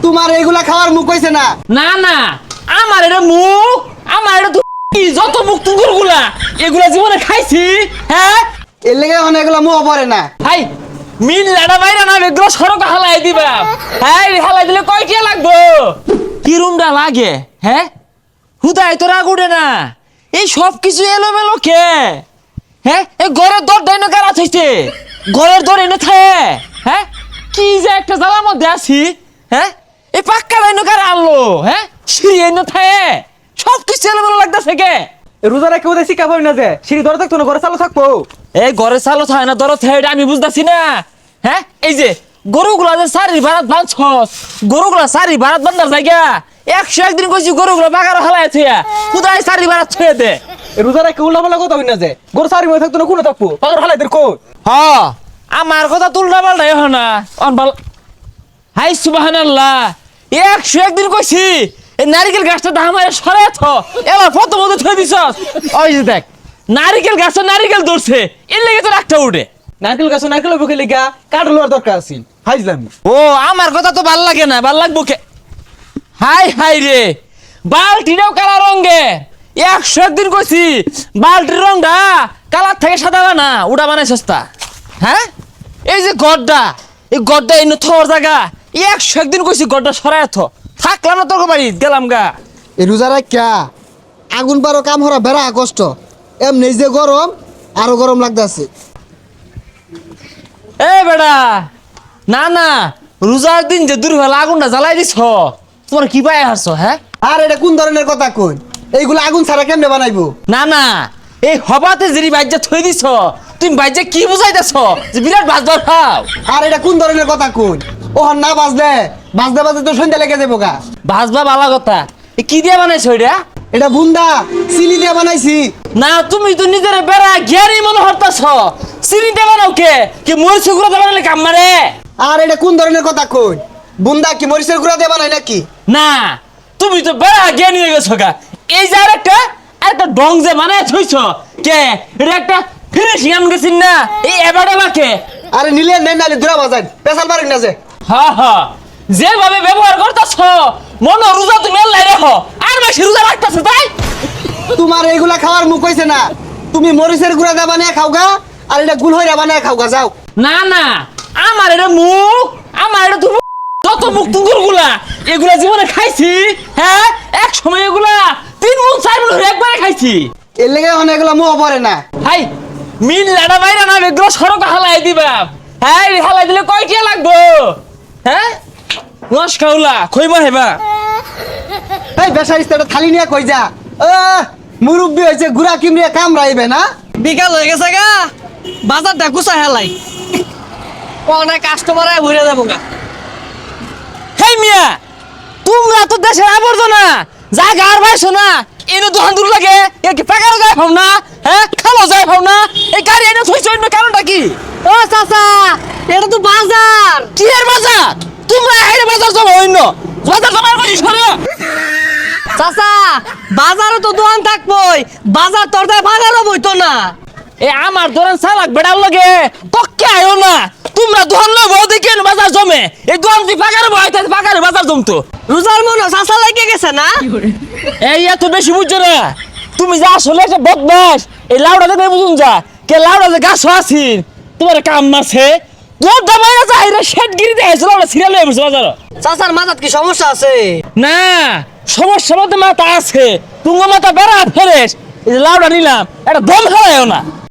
তোমার এইগুলা খাওয়ার মুখ হইছে না। না না, আমার এটা মুখ, আমার এটা তো যত মুখ তুগুরগুলা এগুলা জীবনে খাইছি। হ্যাঁ, এর লেগে এখন এগুলা মুখ পড়ে না। হাই মিল লাড়া বাইরা না এগুলো সড়ক হালাই দিবা। হ্যাঁ, হালাই দিলে কয়টা লাগবো? কি রুমটা লাগে? হ্যাঁ, হুদাই তো রাগ উঠে না। এই সব কিছু এলোমেলো কে? হ্যাঁ, এই ঘরের দর ডাইনো কারা থাইছে? ঘরের দর এনে থাকে। হ্যাঁ, কি যে একটা জ্বালার মধ্যে আছি। হ্যাঁ, এই পাক্কা ডাইনো কারা আনলো? হ্যাঁ, সিঁড়ি এনে থাকে। সব কিছু এলোমেলো লাগতেছে কে? রোজারা কেউ দেশি কাপড় না যে সিঁড়ি ধরে থাকতো না, ঘরে চালু থাকবো। এই ঘরে চালো থাকে না দরদ থাকে এটা আমি বুঝতেছি না। হ্যাঁ, এই যে গরুগুলা যে সারি ভাড়াত বাঁধছস, গরুগুলা সারি ভাড়াত বান্ধার জায়গা 101 দিন কইছি গরুগুলা বাগার হালায় থইয়া খুদাই সারি ভাড়াত ছুঁয়ে দে। রোজারা কেউ উল্লাপাল্লা কথা হই না যে ঘরে চারি মধ্যে থাকতো না, কোনো থাকবো পাগল হালাইদের কো। হ, আমার কথা তুলনা পাল্টাই হ না অনবাল। হাই সুবহানাল্লাহ, 101 দিন কইছি এই নারিকেল গাছটা দামারে সরায় থ, এবার প্রথমত থই দিছস। ওই যে দেখ নারিকেল গাছে নারিকেল ধরছে, এর লেগে তো একটা উঠে। নারকেল গাছ নারকেল বুকে লেগা কাঠ লোয়ার দরকার আছে, হাইজলাম। ও আমার কথা তো ভাল লাগে না, ভাল লাগবো কে? হাই হাই রে, বালতিটাও কালা রঙে। 101 দিন কইছি বালতির রংটা কালার থেকে সাদা বানা, ওটা বানাই সস্তা। হ্যাঁ, এই যে গড্ডা, এই গড্ডা এনে থর জায়গা 101 দিন কইছি গড্ডা সরায় থ, থাকলাম না তোর বাড়ি গেলাম গা। এই রোজারা ক্যা আগুন পারো কাম হরা বেড়া কষ্ট, এমনি যে গরম আরো গরম লাগতেছে। এ বেড়া, না না, রোজার দিন যে দুর্বেলা আগুনটা জ্বালাই দিছ, তোমার কি পায় হারছো? হ্যাঁ, আর এটা কোন ধরনের কথা কই? এইগুলা আগুন ছাড়া কেমনে বানাইবো? না না, এই হবাতে যদি বাইজা থই দিছ, তুমি বাইজা কি বুঝাইতেছ যে বিরাট বাজবার খাও? আর এটা কোন ধরনের কথা কই? ওহন না বাজলে বাজতে বাজতে তো সন্ধ্যা লেগে যাবো গা। ভাজবা ভালো কথা, এ কি দিয়ে বানাইছো এটা? এটা বুন্দা চিনি দিয়ে বানাইছি। না, তুমি তো নিজের বেড়া জ্ঞানী মনে হরতাছ, চিনি দিয়ে বানাও কে? কি মরিচ গুঁড়া দিয়ে বানালে কাম মারে? আর এটা কোন ধরনের কথা কই? বুন্দা কি মরিচের গুঁড়া দিয়ে বানাই নাকি? না, তুমি তো বেড়া জ্ঞানী হয়ে গেছো গা। এই যে আরেকটা ডং যে বানায় থইছ কে? এটা একটা ফিনিশিং আন গেছিন না, এই এবারে বাকে। আরে নিলে নেই নালে দূরা বাজাই পেশাল পারেন না যে। হ্যাঁ হ্যাঁ, যেভাবে ব্যবহার করতেছ মনে রোজা তুমি আল্লাহ রেখো, আর বেশি রোজা রাখতেছ তাই। তোমার এইগুলা খাওয়ার মুখ হইছে না। তুমি মরিচের গুঁড়া দিয়ে বানিয়ে খাও গা, আর এটা গুল হইরা বানিয়ে খাও গা, যাও। না না, আমার এটা মুখ, আমার এটা তুমি যত মুখ তুগুরগুলা এগুলা জীবনে খাইছি। হ্যাঁ, এক সময় এগুলা 3 মুখ 4 মুখ একবারে খাইছি। এর লেগে এখন এগুলা মুখ পড়ে না। হাই মিল লাড়া বাইরা না এগুলো সড়ক হালাই দিবা। হ্যাঁ, হালাই দিলে কয়টা লাগবো? হ্যাঁ, নস খাওলা খইবা হেবা। এই বেসারিস্তা এটা থালি নিয়ে কই যা। মুরব্বি হয়েছে গুড়া কিমড়িয়ে কামড়াইবে না। বিকাল হয়ে গেছে গা, বাজারটা গুছা হেলাই, অনেক কাস্টমার ঘুরে যাবো গা। হেই মিয়া, তোমরা তো দেশের আবর্জনা, জায়গা আর পাইছো না, এনে দোকান দূর লাগে, এ কি পাকারও যায় পাও না? হ্যাঁ, খালো যায় পাও না? এই গাড়ি এনে থইছো এর কারণটা কি? ও চাচা, এটা তো বাজার। কি এর বাজার? তোমরা হাইরে বাজার জমা হইন, বাজার জমা করি সরে। চাচা, বাজারে তো দোকান থাকবই, বাজার তোর তাই বাজারও বইতো না। এ আমার ধরেন চালাক বেড়াও লাগে, তক্কে আয়ো না। তোমরা দোকান লই বউ দেখি বাজার জমে, এই দোকান তুই পাকারে বই তাই পাকারে বাজার জমতো। রোজার মনে চাচা লাগে গেছে না? এই এত বেশি বুঝছো না, তুমি যা আসলে একটা বদমাস। এই লাউডা দেখে বুঝুন যা, কে লাউডা যে গাছ আছিস তোমার কাম মারছে, তোর দামাইরা যাই রে শেটগিরি দেখাইছিল আমরা সিরিয়াল হয়ে বসে বাজার। চাচার মাথাত কি সমস্যা আছে? না, সমস্যা মধ্যে মাথা আছে, তুমি মাথা বেড়া ফেরেস। এই যে লাউডা নিলাম, এটা দম হারায়ও না।